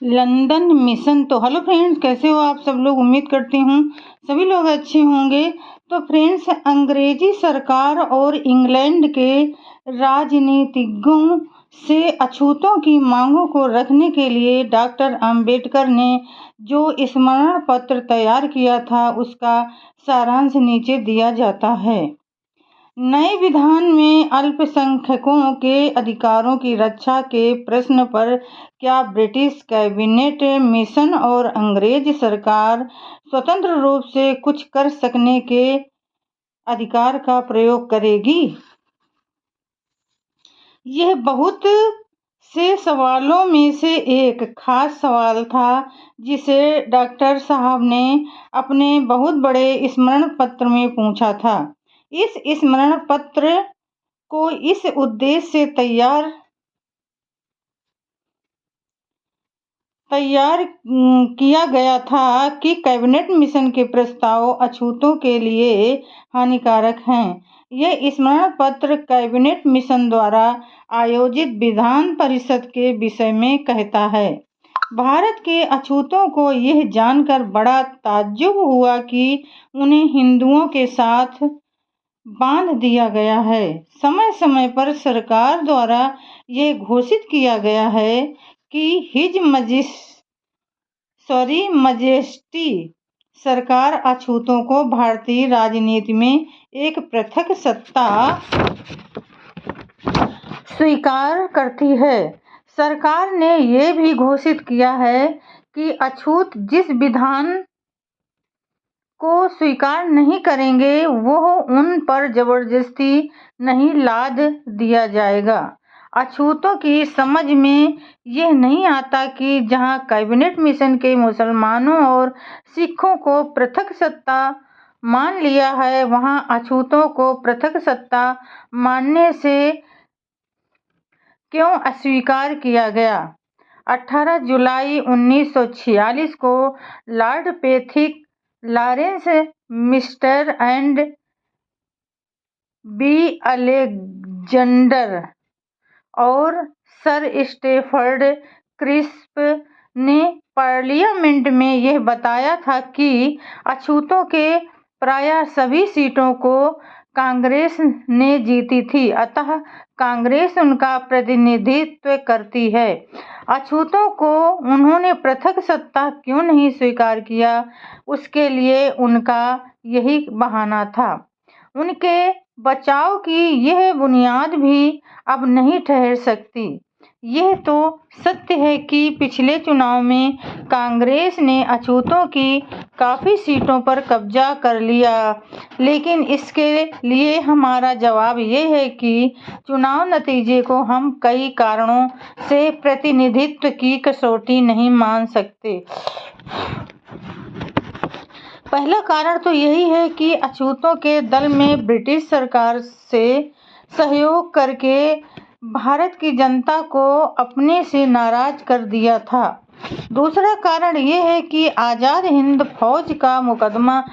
London mission. तो hello friends, कैसे हो आप सब लोग। उम्मीद करती हूँ सभी लोग अच्छे होंगे। तो फ्रेंड्स, अंग्रेजी सरकार और इंग्लैंड के राजनीतिज्ञों से अछूतों की मांगों को रखने के लिए डॉक्टर अंबेडकर ने जो स्मरण पत्र तैयार किया था, उसका सारांश नीचे दिया जाता है। नए विधान में अल्पसंख्यकों के अधिकारों की रक्षा के प्रश्न पर क्या ब्रिटिश कैबिनेट मिशन और अंग्रेज सरकार स्वतंत्र रूप से कुछ कर सकने के अधिकार का प्रयोग करेगी? यह बहुत से सवालों में से एक खास सवाल था जिसे डॉक्टर साहब ने अपने बहुत बड़े स्मरण पत्र में पूछा था। इस स्मरण पत्र को इस उद्देश्य से तैयार किया गया था कि कैबिनेट मिशन के प्रस्ताव अछूतों के लिए हानिकारक हैं। यह स्मरण पत्र कैबिनेट मिशन द्वारा आयोजित विधान परिषद के विषय में कहता है। भारत के अछूतों को यह जानकर बड़ा ताज्जुब हुआ कि उन्हें हिंदुओं के साथ बांध दिया गया है। समय समय पर सरकार द्वारा ये घोषित किया गया है कि हिज मजेस्टी सरकार अछूतों को भारतीय राजनीति में एक पृथक सत्ता स्वीकार करती है। सरकार ने ये भी घोषित किया है कि अछूत जिस विधान को स्वीकार नहीं करेंगे, वो उन पर जबरदस्ती नहीं लाद दिया जाएगा। अछूतों की समझ में यह नहीं आता कि जहां कैबिनेट मिशन के मुसलमानों और सिखों को पृथक सत्ता मान लिया है, वहां अछूतों को पृथक सत्ता मानने से क्यों अस्वीकार किया गया। 18 जुलाई 1946 को Lord Pethick, Lawrence Mister and B Alexander और सर स्टेफर्ड क्रिस्प ने पार्लियामेंट में यह बताया था कि अछूतों के प्रायः सभी सीटों को कांग्रेस ने जीती थी, अतः कांग्रेस उनका प्रतिनिधित्व करती है। अछूतों को उन्होंने पृथक सत्ता क्यों नहीं स्वीकार किया, उसके लिए उनका यही बहाना था। उनके बचाव की यह बुनियाद भी अब नहीं ठहर सकती। यह तो सत्य है कि पिछले चुनाव में कांग्रेस ने अछूतों की काफ़ी सीटों पर कब्जा कर लिया, लेकिन इसके लिए हमारा जवाब यह है कि चुनाव नतीजे को हम कई कारणों से प्रतिनिधित्व की कसौटी नहीं मान सकते। पहला कारण तो यही है कि अछूतों के दल में ब्रिटिश सरकार से सहयोग करके भारत की जनता को अपने से नाराज कर दिया था। दूसरा कारण ये है कि आज़ाद हिंद फौज का मुकदमा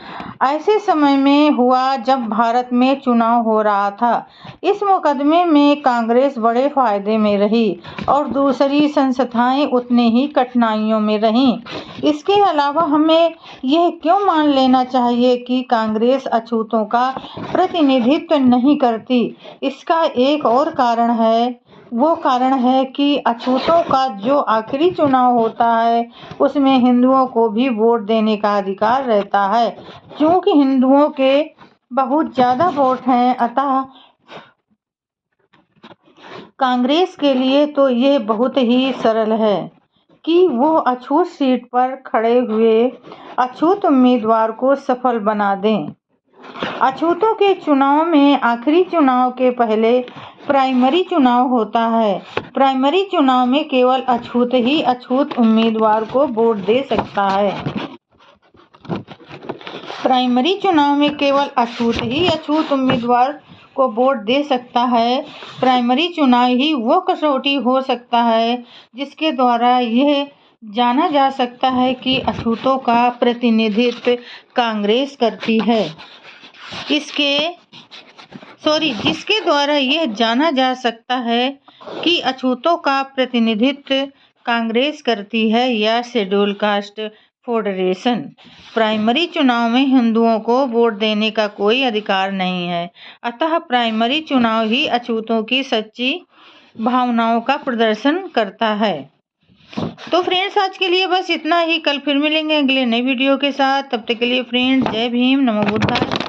ऐसे समय में हुआ जब भारत में चुनाव हो रहा था। इस मुकदमे में कांग्रेस बड़े फायदे में रही और दूसरी संस्थाएं उतनी ही कठिनाइयों में रहीं। इसके अलावा हमें यह क्यों मान लेना चाहिए कि कांग्रेस अछूतों का प्रतिनिधित्व नहीं करती? इसका एक और कारण है। वो कारण है कि अछूतों का जो आखिरी चुनाव होता है, उसमें हिंदुओं को भी वोट देने का अधिकार रहता है। क्योंकि हिंदुओं के बहुत ज़्यादा वोट हैं, अतः कांग्रेस के लिए तो ये बहुत ही सरल है कि वो अछूत सीट पर खड़े हुए अछूत उम्मीदवार को सफल बना दें। अछूतों के चुनाव में आखिरी चुनाव के पहले प्राइमरी चुनाव होता है। प्राइमरी चुनाव में केवल अछूत ही अछूत उम्मीदवार को वोट दे सकता है। प्राइमरी चुनाव में केवल अछूत ही अछूत उम्मीदवार को वोट दे सकता है। प्राइमरी चुनाव ही वो कसौटी हो सकता है जिसके द्वारा यह जाना जा सकता है कि अछूतों का प्रतिनिधित्व कांग्रेस करती है। जिसके द्वारा यह जाना जा सकता है कि अछूतों का प्रतिनिधित्व कांग्रेस करती है या शेड्यूल कास्ट फेडरेशन। प्राइमरी चुनाव में हिंदुओं को वोट देने का कोई अधिकार नहीं है, अतः प्राइमरी चुनाव ही अछूतों की सच्ची भावनाओं का प्रदर्शन करता है। तो फ्रेंड्स, आज के लिए बस इतना ही। कल फिर मिलेंगे अगले नई वीडियो के साथ। तब तक के लिए फ्रेंड्स, जय भीम, नमो बुद्धाय।